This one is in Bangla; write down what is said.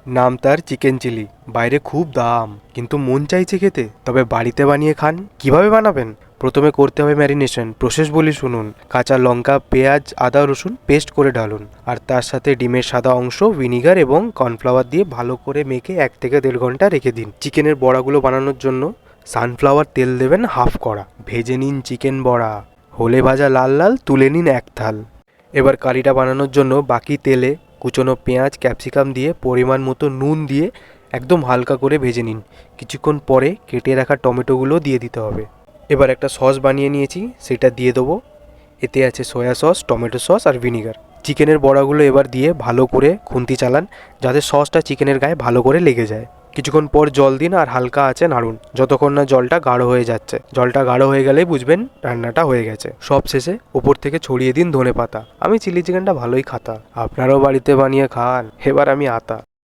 নাম তার চিকেন চিলি। বাইরে খুব দাম, কিন্তু মন চাইছে খেতে। তবে বাড়িতে বানিয়ে খান। কিভাবে বানাবেন? প্রথমে করতে হবে ম্যারিনেশন। প্রসেস বলি শুনুন। কাঁচা লঙ্কা, পেঁয়াজ, আদা, রসুন পেস্ট করে ঢালুন। আর তার সাথে ডিমের সাদা অংশ, ভিনিগার এবং কর্নফ্লাওয়ার দিয়ে ভালো করে মেখে 1 থেকে 1.5 ঘন্টা রেখে দিন। চিকেনের বড়াগুলো বানানোর জন্য সানফ্লাওয়ার তেল দেবেন হাফ কড়া। ভেজে নিন চিকেন বড়া। হলে ভাজা লাল লাল তুলে নিন এক থাল। এবার কারিটা বানানোর জন্য বাকি তেলে কুচনো পেঁয়াজ, ক্যাপসিকাম দিয়ে পরিমাণ মতো নুন দিয়ে একদম হালকা করে ভেজে নিন। কিছুক্ষণ পরে কেটে রাখা টমেটোগুলো দিয়ে দিতে হবে। এবার একটা সস বানিয়ে নিয়েছি, সেটা দিয়ে দেবো। এতে আছে সয়া সস, টমেটো সস আর ভিনিগার। চিকেনের বড়াগুলো এবার দিয়ে ভালো করে খুন্তি চালান, যাতে সসটা চিকেনের গায়ে ভালো করে লেগে যায়। কিছুক্ষণ পর জল দিন আর হালকা আঁচে নাড়ুন, যতক্ষণ না জলটা গাঢ় হয়ে যাচ্ছে। জলটা গাঢ় হয়ে গেলেই বুঝবেন রান্নাটা হয়ে গেছে। সব শেষে উপর থেকে ছড়িয়ে দিন ধনেপাতা। আমি চিলি চিকেনটা ভালোই খাতা, আপনারাও বাড়িতে বানিয়ে খান। এবার আমি আতা।